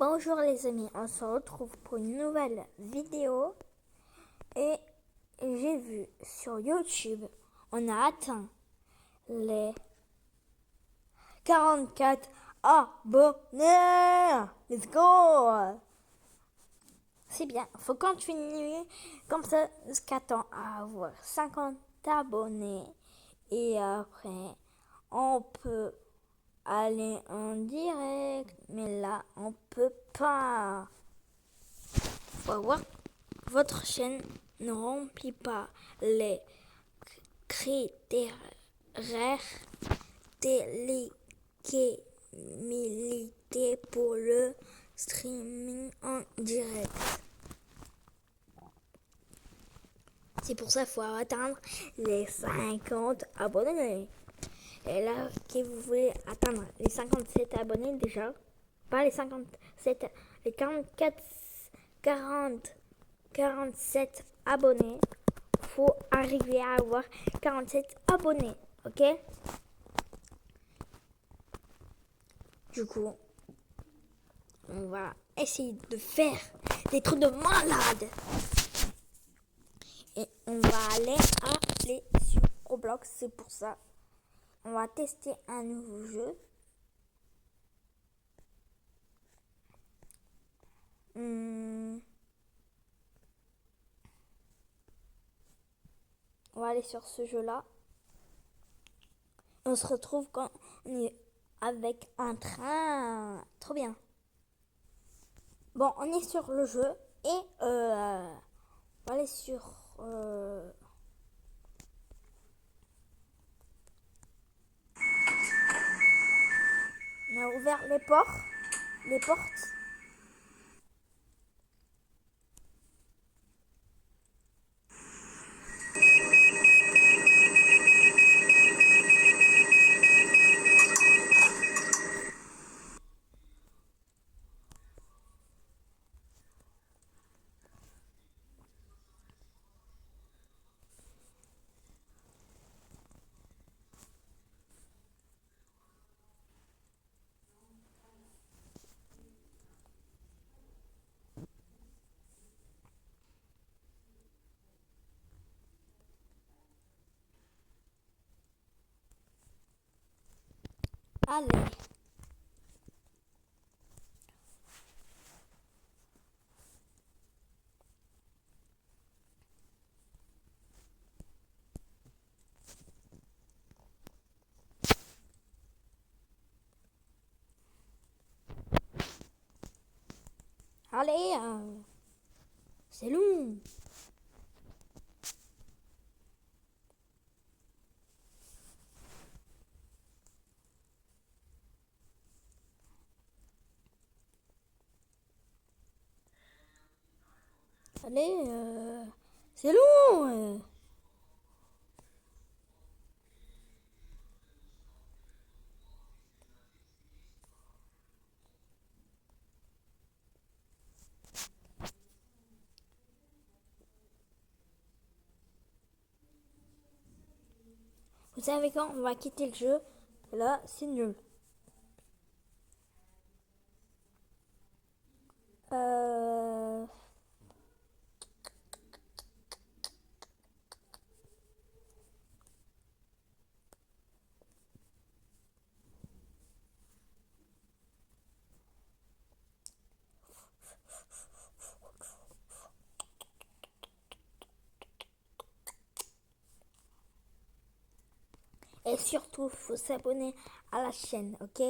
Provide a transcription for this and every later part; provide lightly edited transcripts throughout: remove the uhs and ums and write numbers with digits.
Bonjour les amis, on se retrouve pour une nouvelle vidéo et j'ai vu sur YouTube, on a atteint les 44 abonnés. Let's go! C'est bien, faut continuer comme ça jusqu'à temps à avoir 50 abonnés et après on peut aller en direct, mais là on peut pas. Faut voir, votre chaîne ne remplit pas les critères d'éligibilité pour le streaming en direct. C'est pour ça qu'il faut atteindre les 50 abonnés. Et là, que vous voulez atteindre les 57 abonnés déjà, pas les 57, les 44, 40, 47 abonnés. Faut arriver à avoir 47 abonnés, ok? Du coup, on va essayer de faire des trucs de malade. Et on va aller sur Roblox, c'est pour ça. On va tester un nouveau jeu. On va aller sur ce jeu-là. On se retrouve quand on est avec un train. Trop bien. Bon, on est sur le jeu et on va aller sur... On a ouvert les portes. Allez. Allez, c'est long. Allez, c'est long. Vous savez quand on va quitter le jeu? Là, c'est nul. Euh... Et surtout, faut s'abonner à la chaîne, ok?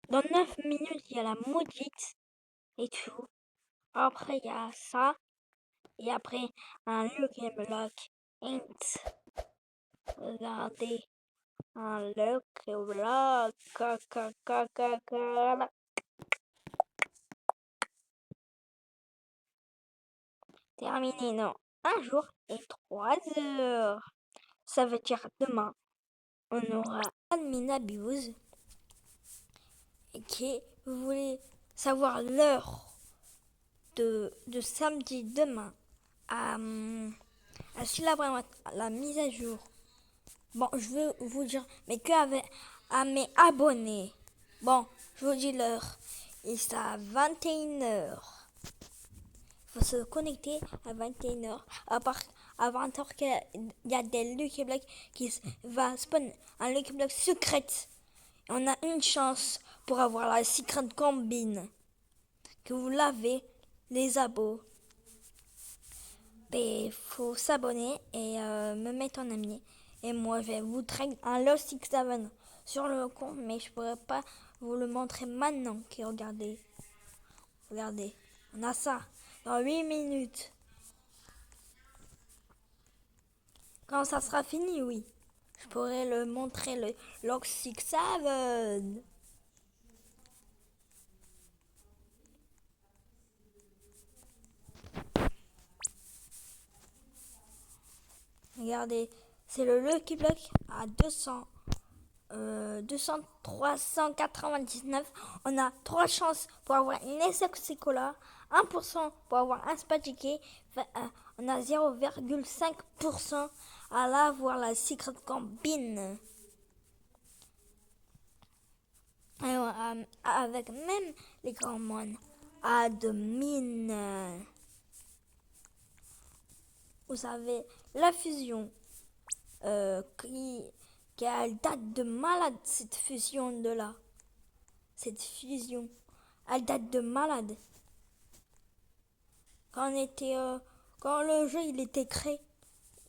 Dans 9 minutes, il y a la maudite et tout. Après, il y a ça. Et après, un Lucky Block Int. Regardez. Un Lucky Block. terminé dans un jour et 3 heures. Ça veut dire demain, on aura Admin Abuse. Et vous voulez savoir l'heure de samedi demain à Syllabre, la mise à jour. Bon, je veux vous dire, mais que avec à mes abonnés. Bon, je vous dis l'heure. Et c'est à 21h. Il faut se connecter à 21h. À 20h, il y a des Lucky Blocks qui va spawn un Lucky Block secrète. On a une chance pour avoir la secret combine. Que vous l'avez, les abos. Il faut s'abonner et me mettre en ami. Et moi, je vais vous trade un Lost 67 sur le compte, mais je pourrais pas vous le montrer maintenant. Okay, regardez, on a ça dans 8 minutes. Quand ça sera fini, oui, je pourrais le montrer, le Lost 67. Regardez, c'est le Lucky Block à 399. On a 3 chances pour avoir une Cola, 1% pour avoir un Spadiqué. On a 0,5% à l'avoir la Secret Combine. Avec même les commandes admin. Vous savez, la fusion qui elle date de malade, cette fusion de là. Cette fusion, elle date de malade. Quand le jeu il était créé,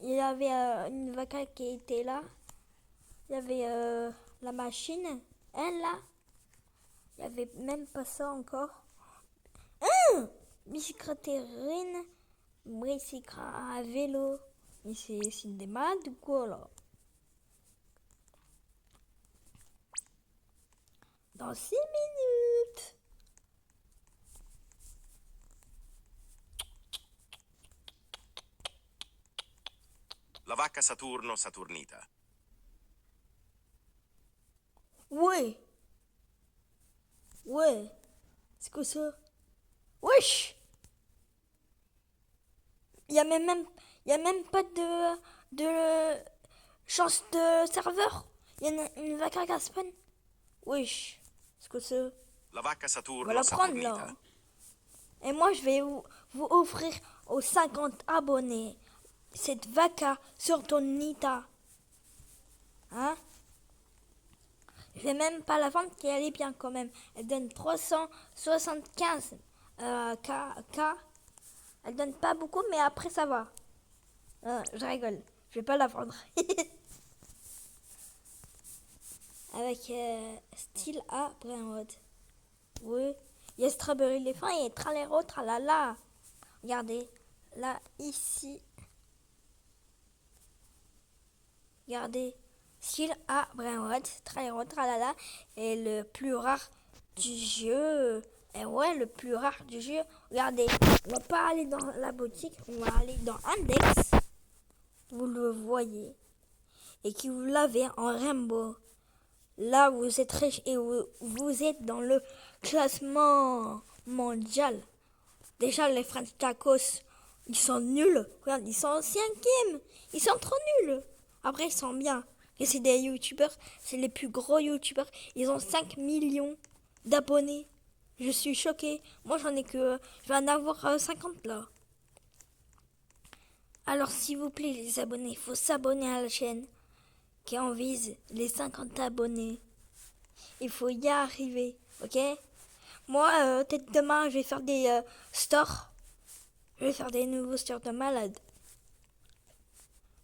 il y avait une vaca qui était là. Il y avait la machine, elle là. Il y avait même pas ça encore. Bicycletérine, bicycle à vélo. Mais c'est des malades ou quoi là? Dans 6 minutes. La vacca Saturno Saturnita. Ouais. C'est quoi ça? Wesh. Il y a même pas de chance de serveur. Il y a une vaca à spawn. Wesh. C'est quoi ça? La vacca On Saturno va la prendre Saturnita. là. Et moi je vais vous offrir aux 50 abonnés cette vaca sur ton Nita. Hein? Je vais même pas la vendre, qu'elle est bien quand même. Elle donne 375 K. Elle donne pas beaucoup, mais après ça va. Je rigole. Je vais pas la vendre. Avec style A, Brainrod. Oui. Il y a Strawberry Elephant et Tralero, Tralala. Regardez. Là, ici. Regardez. Style A, Brainrod, Tralero, Tralala. Et le plus rare du jeu. Et ouais, le plus rare du jeu. Regardez. On va pas aller dans la boutique. On va aller dans Index. Vous le voyez. Et qui vous l'avez en rainbow. Là, vous êtes riche et vous êtes dans le classement mondial. Déjà, les French Tacos, ils sont nuls. Regarde, ils sont en 5e. Ils sont trop nuls. Après, ils sont bien. Et c'est des youtubeurs. C'est les plus gros youtubeurs. Ils ont 5 millions d'abonnés. Je suis choquée. Moi, je vais en avoir 50 là. Alors, s'il vous plaît, les abonnés, il faut s'abonner à la chaîne qui en vise les 50 abonnés. Il faut y arriver, ok? Moi, peut-être demain, je vais faire des stores. Je vais faire des nouveaux stores de malade.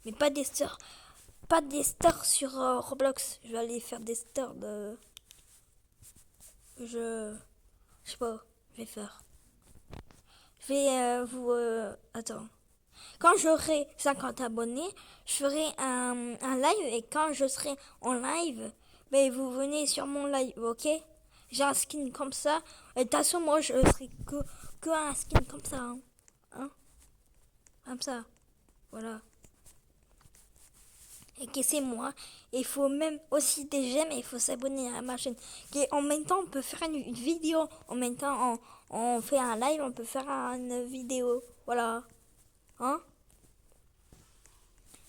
Mais pas des stores sur Roblox. Je vais aller faire des stores de... Je sais pas, je vais faire. Je vais attends. Quand j'aurai 50 abonnés, je ferai un live. Et quand je serai en live, vous venez sur mon live, ok? J'ai un skin comme ça. Et de toute façon, moi, je ferai que un skin comme ça. Hein? Comme ça. Voilà. Et que c'est moi. Il faut même aussi des j'aime et il faut s'abonner à ma chaîne. Et en même temps, on peut faire une vidéo. En même temps, on fait un live, on peut faire une vidéo. Voilà. Hein?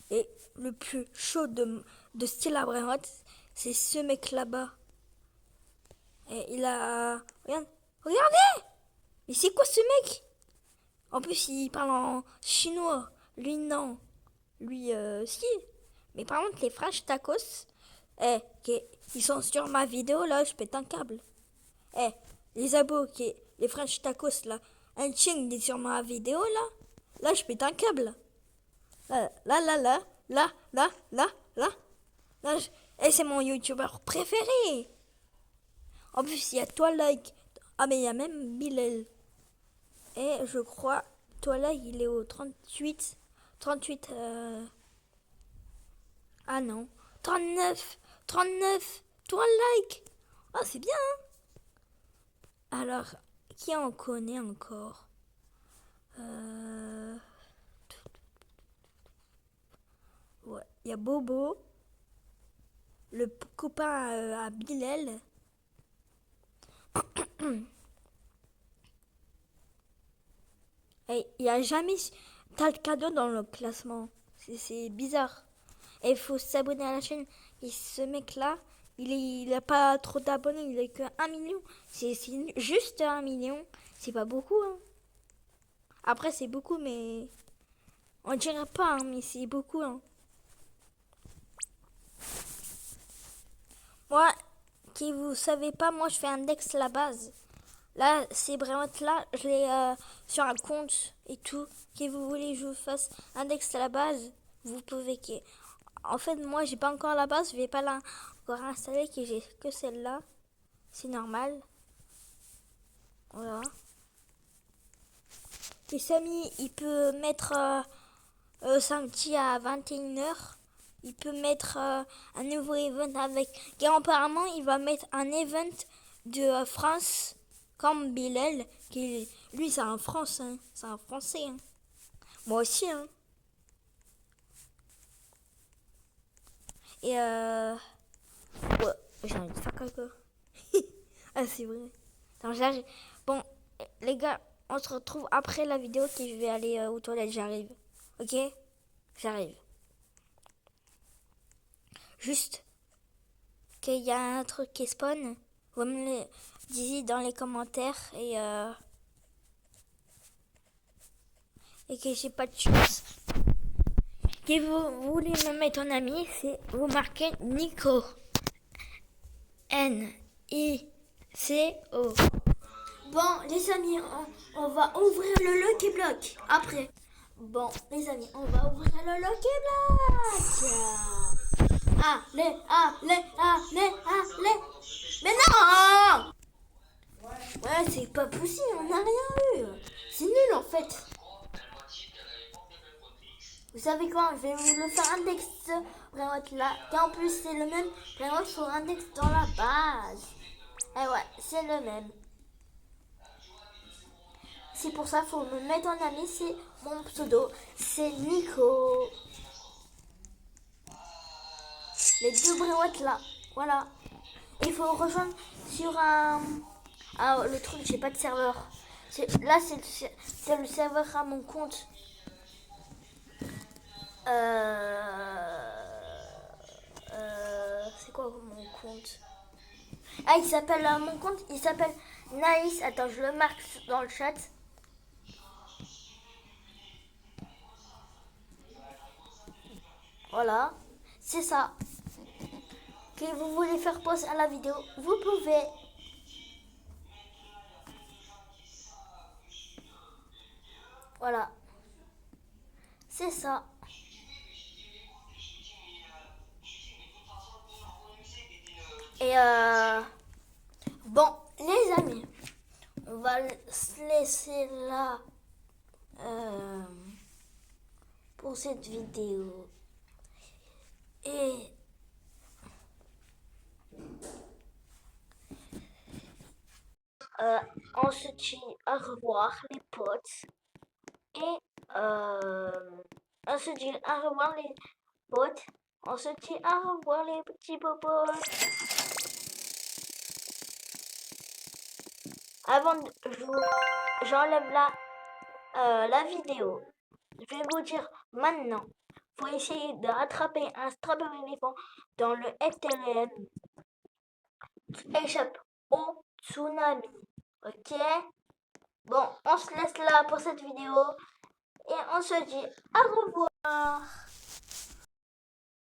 Et le plus chaud de style Abraham, c'est ce mec là-bas. Et il a... Regarde. Regardez! Mais c'est quoi ce mec? En plus, il parle en chinois. Lui, non. Lui, si. Mais par contre, les French tacos, ils sont sur ma vidéo, là, je pète un câble. Les abos, les French tacos, là, un chien, il est sur ma vidéo, là. Là, je pète un câble. Là, là, là, là, là, là, là, là. Là, c'est mon youtubeur préféré. En plus, il y a toi, like. Ah, mais il y a même Bilal. Et je crois, toi, là, il est au 38. 38, Ah non. 39. 39. Toi, like. Ah, c'est bien, hein. Alors, qui en connaît encore? Ouais, il y a Bobo. Le copain à Bilal. Et il n'y a jamais t'as le cadeau dans le classement. C'est bizarre. Et il faut s'abonner à la chaîne. Et ce mec-là, il a pas trop d'abonnés. Il a que 1 million. C'est juste 1 million. C'est pas beaucoup, hein. Après, c'est beaucoup, mais... On dirait pas, hein, mais c'est beaucoup, hein. Moi, qui vous savez pas, moi, je fais un Dex la base. Là, c'est vraiment là, je l'ai sur un compte et tout. Si vous voulez que je vous fasse un Dex à la base, vous pouvez. En fait, moi, j'ai pas encore la base, je vais pas la encore installer, que j'ai que celle-là. C'est normal. Voilà. Et Samy, il peut mettre samedi à 21h. Il peut mettre un nouveau event avec. Et apparemment, il va mettre un event de France comme Bilal. Lui, c'est un France, hein. C'est un Français. Hein. Moi aussi. Hein. Et ouais, j'ai envie de faire caca. Ah, c'est vrai. Attends, bon, les gars, on se retrouve après la vidéo que je vais aller aux toilettes. J'arrive. Ok? J'arrive. Juste qu'il y a un truc qui spawn. Vous me le dites dans les commentaires et que j'ai pas de chance. Si vous voulez me mettre en ami, c'est vous marquez Nico. N-I-C-O. Bon, les amis, on va ouvrir le Lucky Block après. Bon, les amis, on va ouvrir le Lucky Block. Allez, allez, allez, allez. Mais non! Ouais, c'est pas possible, on n'a rien eu. C'est nul en fait. Vous savez quoi? Je vais vous le faire index vraiment là. Et en plus, c'est le même. Vraiment, il faut index dans la base. Et ouais, c'est le même. C'est pour ça qu'il faut me mettre en ami. C'est mon pseudo. C'est Nico. Les deux bréouettes là. Voilà. Il faut rejoindre sur un. Ah, le truc, j'ai pas de serveur. Là, c'est le serveur à mon compte. C'est quoi mon compte? Ah, il s'appelle mon compte, il s'appelle Nice. Attends, je le marque dans le chat. Voilà, c'est ça. Que vous voulez faire pause à la vidéo, vous pouvez. Voilà, c'est ça. Et bon, les amis, on va se laisser là pour cette vidéo. Et on se dit au revoir les potes. Et On se dit au revoir les potes. On se dit au revoir les petits popotes. Avant de j'enlève la vidéo. Je vais vous dire maintenant. Faut essayer de rattraper un strawberry éléphant dans le FTRM. Échappe au tsunami. Ok? Bon, on se laisse là pour cette vidéo et on se dit au revoir.